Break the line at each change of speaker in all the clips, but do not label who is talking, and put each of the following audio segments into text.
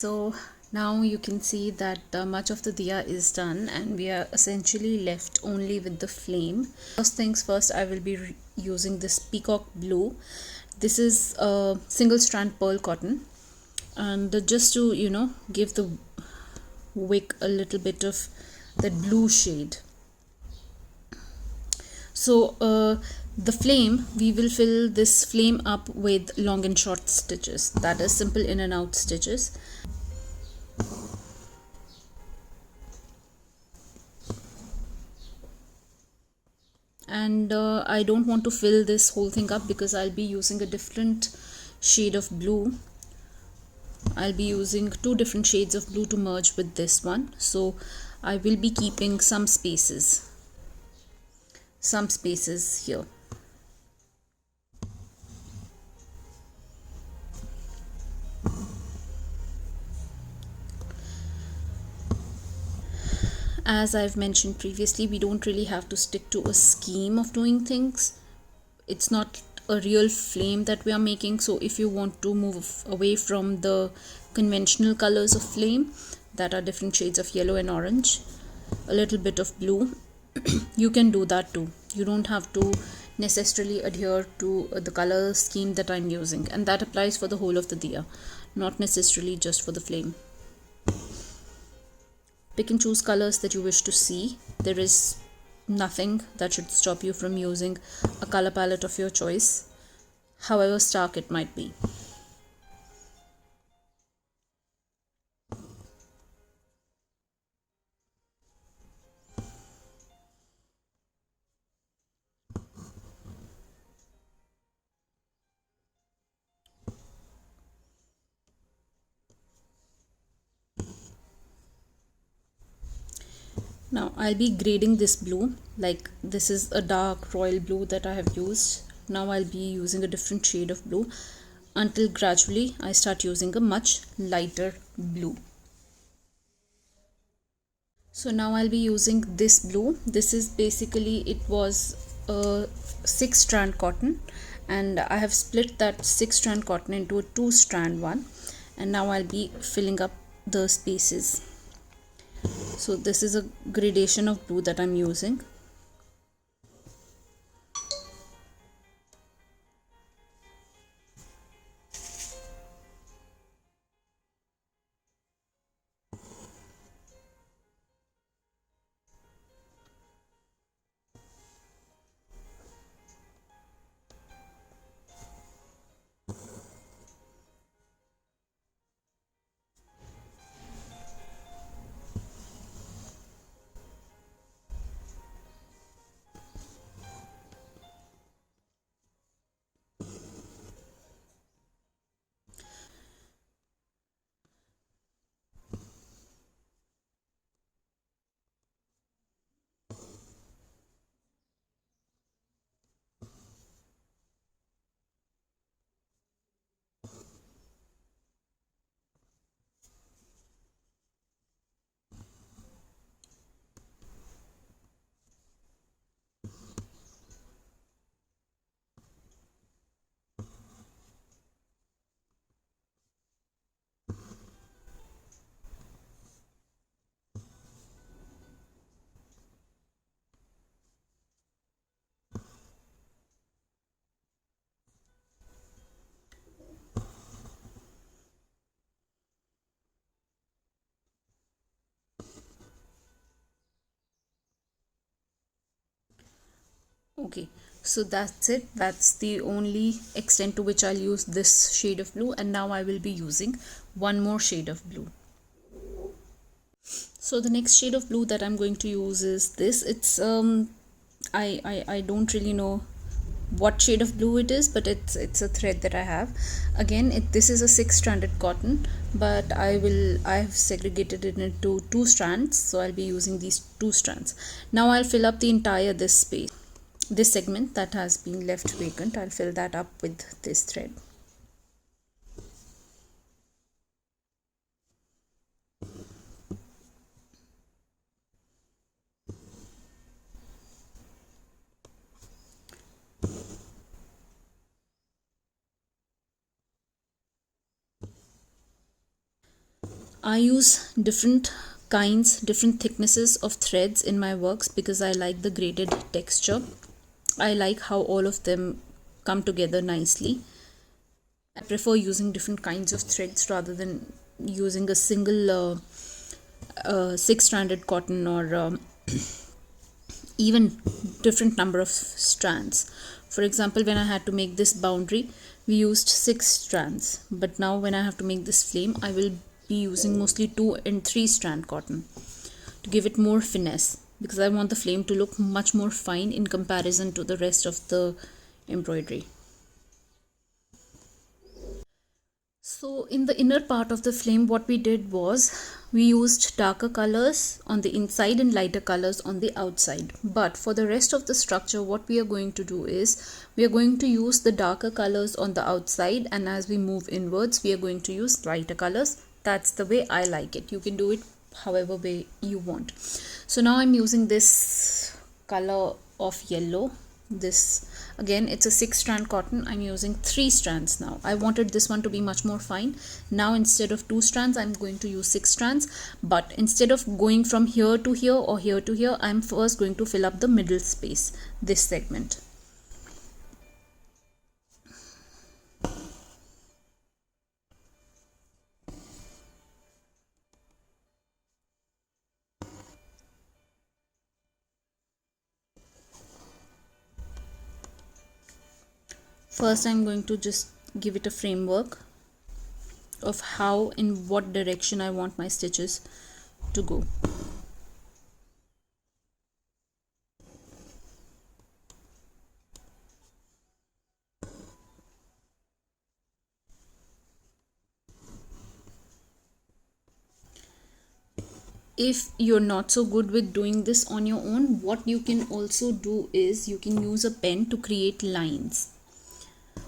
So now you can see that much of the diya is done and we are essentially left only with the flame. First things first, I will be using this peacock blue. This is a single strand pearl cotton, and just to give the wick a little bit of that blue shade. So the flame, we will fill this flame up with long and short stitches, that is simple in and out stitches. And I don't want to fill this whole thing up because I'll be using a different shade of blue. I'll be using two different shades of blue to merge with this one, so I will be keeping some spaces here. As I've mentioned previously, we don't really have to stick to a scheme of doing things. It's not a real flame that we are making, so if you want to move away from the conventional colors of flame that are different shades of yellow and orange, a little bit of blue, you can do that too. You don't have to necessarily adhere to the color scheme that I'm using, and that applies for the whole of the diya, not necessarily just for the flame. Pick and choose colors that you wish to see. There is nothing that should stop you from using a color palette of your choice, however stark it might be. Now I'll be grading this blue, like this is a dark royal blue that I have used. Now I'll be using a different shade of blue until gradually I start using a much lighter blue. So now I'll be using this blue. This is basically, it was a 6-strand cotton, and I have split that 6-strand cotton into a 2-strand one, and now I'll be filling up the spaces. So this is a gradation of blue that I'm using. Okay, so that's it. That's the only extent to which I'll use this shade of blue, and now I will be using one more shade of blue. So the next shade of blue that I'm going to use is this. It's I don't really know what shade of blue it is, but it's a thread that I have. Again, this is a 6-stranded cotton, but I've segregated it into 2 strands, so I'll be using these 2 strands. Now I'll fill up the entire this space, this segment that has been left vacant. I'll fill that up with this thread. I use different thicknesses of threads in my works because I like the graded texture. I like how all of them come together nicely. I prefer using different kinds of threads rather than using a single six-stranded cotton or even different number of strands. For example, when I had to make this boundary, we used 6 strands, but now when I have to make this flame, I will be using mostly 2 and 3 strand cotton to give it more finesse, because I want the flame to look much more fine in comparison to the rest of the embroidery. So in the inner part of the flame, what we did was we used darker colors on the inside and lighter colors on the outside. But for the rest of the structure, what we are going to do is we are going to use the darker colors on the outside, and as we move inwards, we are going to use lighter colors. That's the way I like it. You can do it however way you want. So now I'm using this color of yellow. This again, it's a 6-strand cotton. I'm using 3 strands now. I wanted this one to be much more fine. Now instead of 2 strands, I'm going to use 6 strands, but instead of going from here to here or here to here, I'm first going to fill up the middle space, this segment. First, I'm going to just give it a framework of how, in what direction I want my stitches to go. If you're not so good with doing this on your own, what you can also do is you can use a pen to create lines,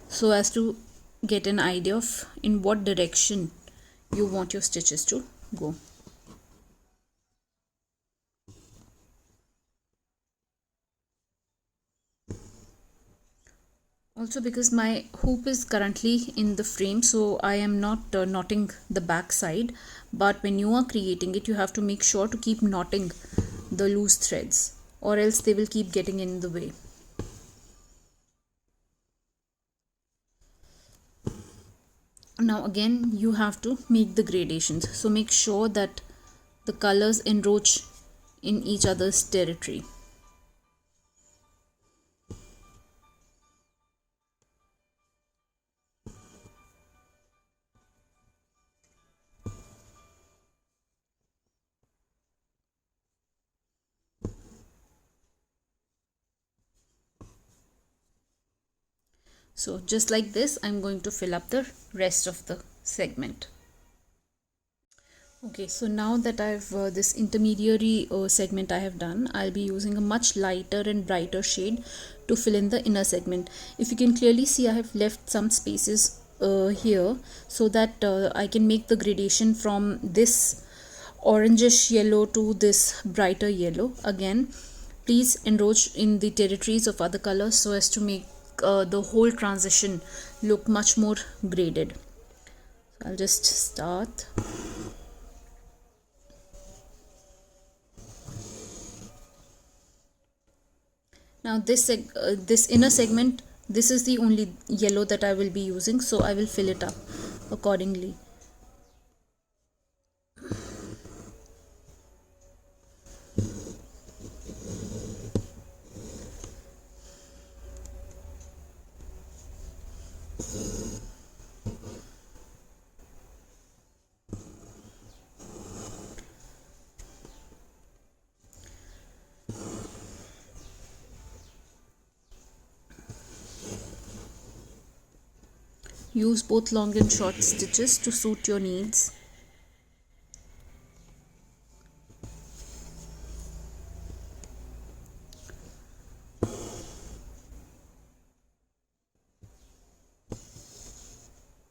so as to get an idea of in what direction you want your stitches to go. Also, because my hoop is currently in the frame, so I am not knotting the back side, but when you are creating it, you have to make sure to keep knotting the loose threads, or else they will keep getting in the way. Now again, you have to make the gradations, so make sure that the colors encroach in each other's territory. So just like this, I'm going to fill up the rest of the segment. Okay, so now that I've this intermediary segment I have done, I'll be using a much lighter and brighter shade to fill in the inner segment. If you can clearly see, I have left some spaces here so that I can make the gradation from this orangish yellow to this brighter yellow. Again, please encroach in the territories of other colors so as to make the whole transition look much more graded. So I'll just start. Now this inner segment, this is the only yellow that I will be using, so I will fill it up accordingly. Use both long and short stitches to suit your needs.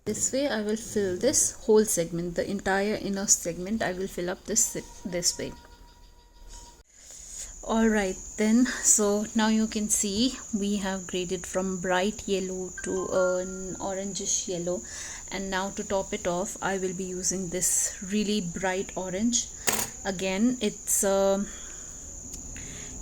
This way I will fill this whole segment, the entire inner segment I will fill up this way. Alright then, so now you can see we have graded from bright yellow to an orangish yellow, and now to top it off I will be using this really bright orange. Again, it's a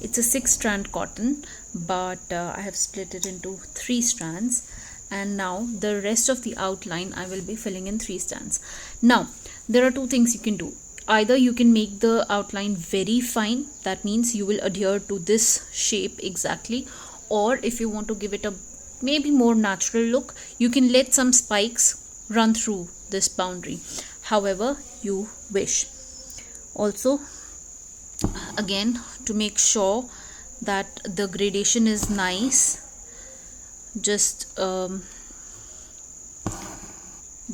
6-strand cotton, but I have split it into 3 strands, and now the rest of the outline I will be filling in 3 strands. Now there are two things you can do. Either you can make the outline very fine, that means you will adhere to this shape exactly, or if you want to give it a maybe more natural look, you can let some spikes run through this boundary, however you wish. Also, again, to make sure that the gradation is nice, just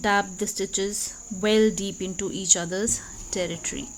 dab the stitches well deep into each other's territory.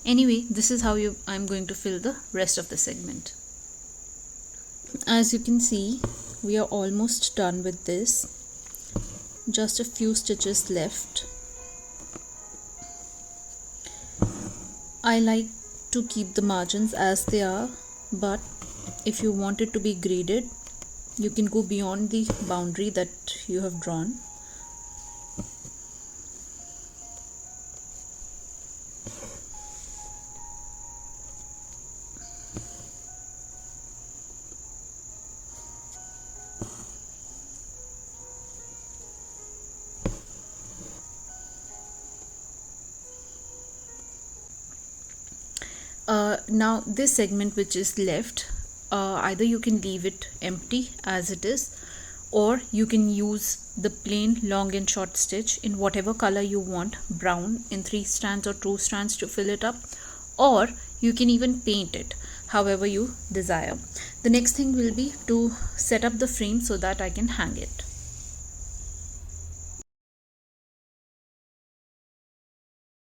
Anyway, this is how I'm going to fill the rest of the segment. As you can see, we are almost done with this. Just a few stitches left. I like to keep the margins as they are, but if you want it to be graded, you can go beyond the boundary that you have drawn. Now this segment which is left, either you can leave it empty as it is, or you can use the plain long and short stitch in whatever color you want, brown in 3 strands or 2 strands to fill it up, or you can even paint it however you desire. The next thing will be to set up the frame so that I can hang it.